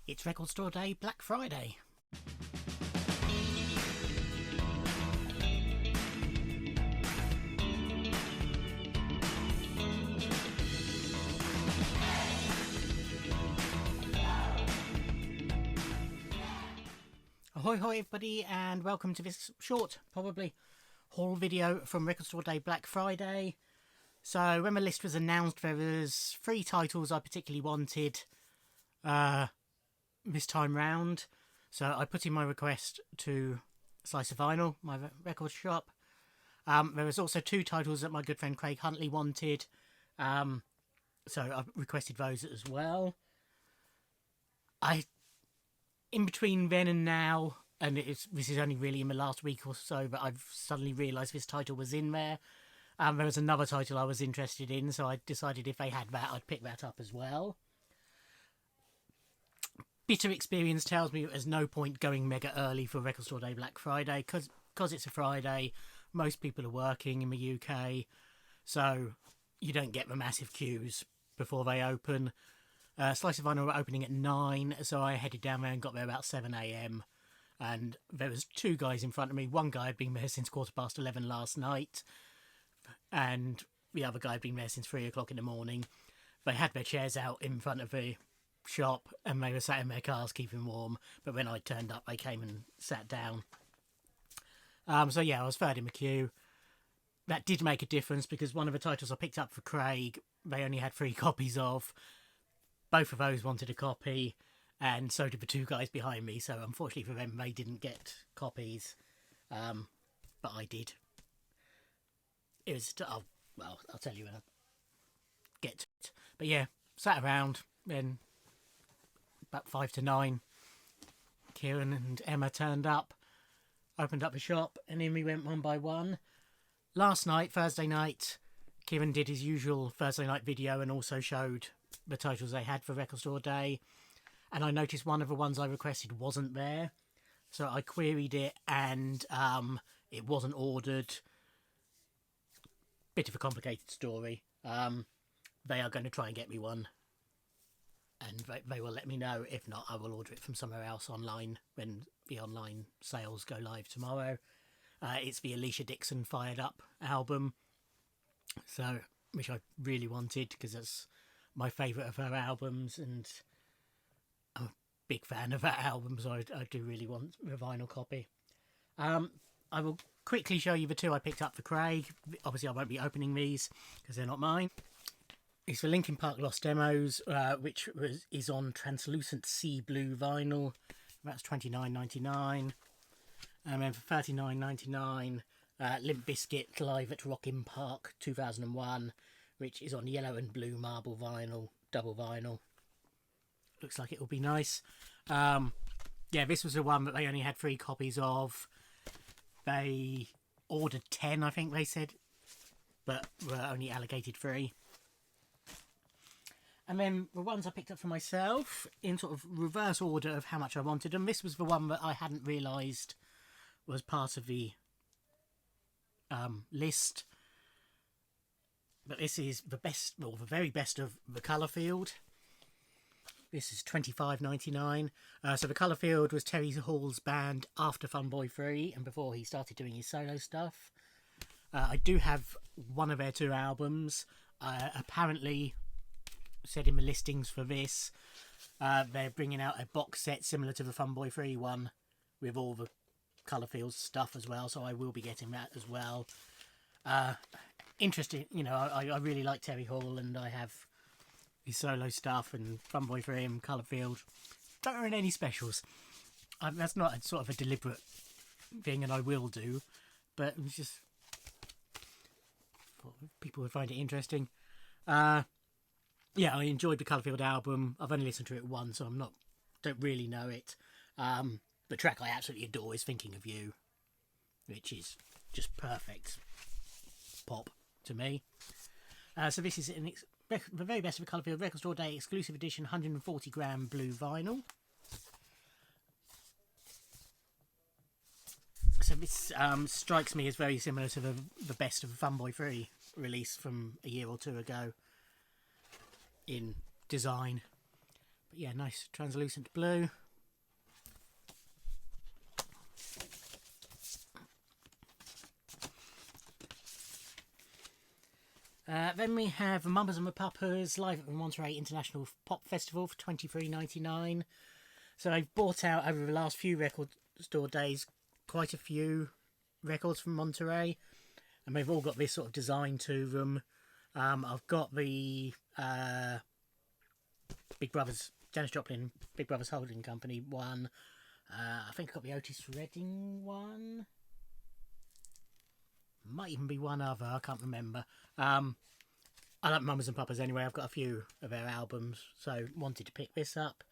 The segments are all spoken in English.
It's Record Store Day, Black Friday. Ahoy hoy everybody, and welcome to this short, probably, haul video from Record Store Day Black Friday. So when my list was announced, there was 3 titles I particularly wanted this time round. So I put in my request to Slice of Vinyl, my record shop. There was also 2 titles that my good friend Craig Huntley wanted. So I requested those as well. In between then and now, and this is only really in the last week or so, but I've suddenly realised this title was in there. There was another title I was interested in, so I decided if they had that, I'd pick that up as well. Bitter experience tells me there's no point going mega early for Record Store Day Black Friday, because it's a Friday, most people are working in the UK, so you don't get the massive queues before they open. Slice of Vinyl were opening at 9, so I headed down there and got there about 7 AM. And there was 2 guys in front of me. One guy had been there since 11:15 last night, and the other guy had been there since 3 o'clock in the morning. They had their chairs out in front of the shop, and they were sat in their cars keeping warm. But when I turned up, they came and sat down. So yeah, I was third in the queue. That did make a difference, because one of the titles I picked up for Craig, they only had 3 copies of. Both of those wanted a copy, and so did the 2 guys behind me. So unfortunately for them, they didn't get copies, but I did. It was, well, I'll tell you when I get to it. But yeah, sat around, then about 5 to 9, Kieran and Emma turned up, opened up the shop, and in we went one by one. Last night, Thursday night, Kieran did his usual Thursday night video and also showed the titles they had for Record Store Day, and I noticed one of the ones I requested wasn't there, so I queried it, and it wasn't ordered. Bit of a complicated story. They are going to try and get me one, and they will let me know. If not, I will order it from somewhere else online when the online sales go live tomorrow. It's the Alicia Dixon Fired Up album, so which I really wanted, because it's my favourite of her albums, and I'm a big fan of that album, so I do really want a vinyl copy. I will quickly show you the 2 I picked up for Craig. Obviously I won't be opening these because they're not mine. It's the Linkin Park Lost Demos, which is on translucent sea blue vinyl. That's $29.99. And then for $39.99, Limp Bizkit Live at Rockin' Park 2001, which is on yellow and blue marble vinyl, double vinyl. Looks like it will be nice. Yeah, this was the one that they only had 3 copies of. They ordered 10, I think they said, but were only allocated 3. And then the ones I picked up for myself, in sort of reverse order of how much I wanted them. This was the one that I hadn't realised was part of the list. But this is the best, well, the very best of the Colourfield. This is $25.99. So the Colourfield was Terry Hall's band after Funboy 3 and before he started doing his solo stuff. I do have one of their 2 albums. Apparently, said in the listings for this, they're bringing out a box set similar to the Funboy 3 one with all the Colourfield stuff as well, so I will be getting that as well. Interesting, you know, I really like Terry Hall, and I have his solo stuff and Funboy 3 and Colourfield. Don't earn any specials. That's not a sort of a deliberate thing, and I will do, but it was just thought people would find it interesting. Yeah, I enjoyed the Colourfield album. I've only listened to it once, so don't really know it. The track I absolutely adore is Thinking of You, which is just perfect pop to me. So this is the very best of the Colourfield Record Store Day exclusive edition 140 gram blue vinyl. So this strikes me as very similar to the best of the Funboy 3 release from a year or 2 ago in design. But yeah, nice translucent blue. Then we have Mamas and Papas live at the Monterey International Pop Festival for $23.99. So I've bought out over the last few record store days quite a few records from Monterey, and they've all got this sort of design to them. I've got the Big Brothers, Janis Joplin, Big Brothers Holding Company one. I think I've got the Otis Redding one. Might even be one other, I can't remember. I like Mamas and Papas anyway. I've got a few of their albums, so wanted to pick this up.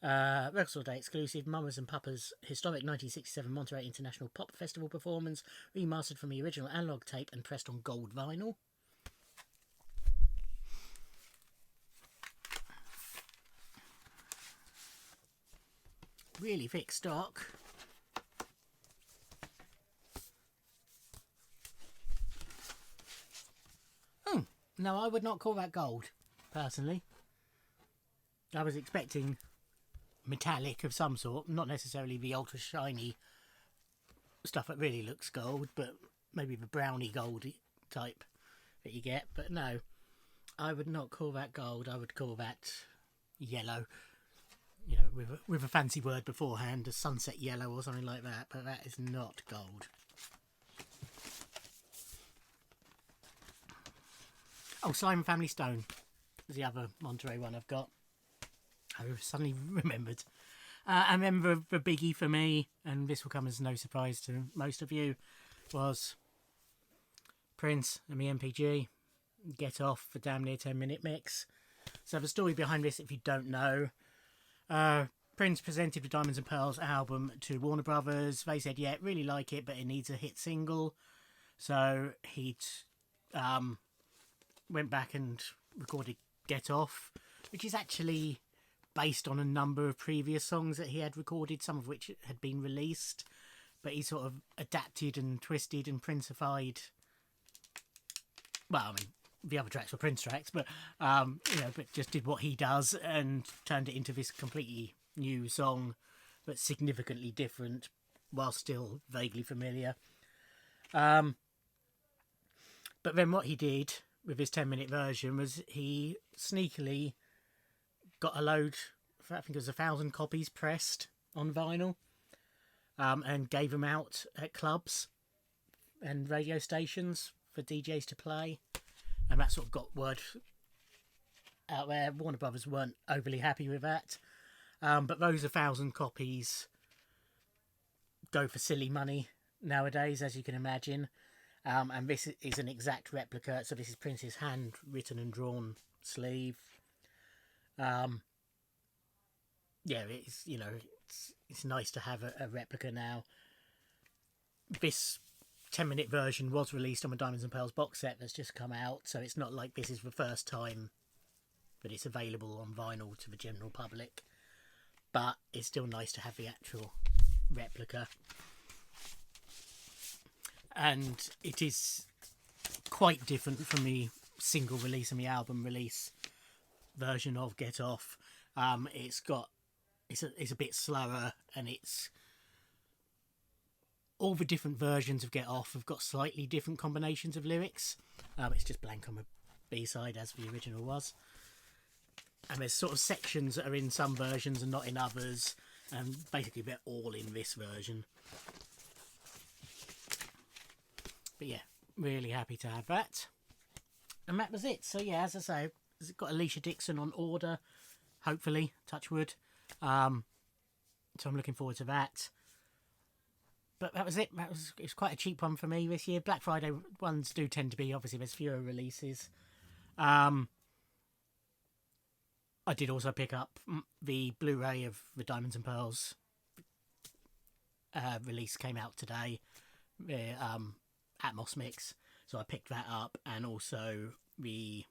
Record Store Day exclusive, Mamas and Papas historic 1967 Monterey International Pop Festival performance, remastered from the original analog tape and pressed on gold vinyl. Really thick stock. No, I would not call that gold, personally. I was expecting metallic of some sort, not necessarily the ultra shiny stuff that really looks gold, but maybe the browny gold type that you get. But no, I would not call that gold. I would call that yellow, you know, with a fancy word beforehand, a sunset yellow or something like that, but that is not gold. Oh, Simon Family Stone is the other Monterey one I've got. I suddenly remembered. And then the biggie for me, and this will come as no surprise to most of you, was Prince and the MPG, Get Off, for damn near 10-minute mix. So the story behind this, if you don't know, Prince presented the Diamonds and Pearls album to Warner Brothers. They said, yeah, really like it, but it needs a hit single. So he went back and recorded Get Off, which is actually based on a number of previous songs that he had recorded, some of which had been released, but he sort of adapted and twisted and Princified. Well, I mean, the other tracks were Prince tracks, but but just did what he does and turned it into this completely new song, but significantly different, while still vaguely familiar. But then what he did with his 10-minute version was he sneakily got a load, I think it was 1,000 copies pressed on vinyl, and gave them out at clubs and radio stations for DJs to play, and that sort of got word out there. Warner Brothers weren't overly happy with that, but those 1,000 copies go for silly money nowadays, as you can imagine. And this is an exact replica, so this is Prince's handwritten and drawn sleeve. It's nice to have a replica now. This 10-minute version was released on the Diamonds and Pearls box set that's just come out, so it's not like this is the first time that it's available on vinyl to the general public, but it's still nice to have the actual replica. And it is quite different from the single release and the album release version of Get Off. It's a bit slower, and it's all the different versions of Get Off have got slightly different combinations of lyrics. It's just blank on the B-side, as the original was. And there's sort of sections that are in some versions and not in others, and basically they're all in this version. But yeah, really happy to have that. And that was it. So yeah, as I say, it's got Alicia Dixon on order, hopefully, touch wood. So I'm looking forward to that. But that was it. It's quite a cheap one for me this year. Black Friday ones do tend to be, obviously, there's fewer releases. I did also pick up the Blu-ray of the Diamonds and Pearls release, came out today. The Atmos mix, so I picked that up, and also the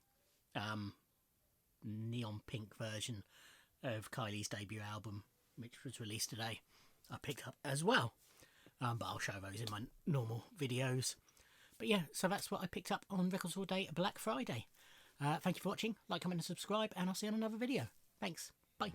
neon pink version of Kylie's debut album, which was released today, I picked up as well, but I'll show those in my normal videos. But yeah, so that's what I picked up on Record Store Day Black Friday. Thank you for watching, like, comment and subscribe, and I'll see you on another video. Thanks. Bye.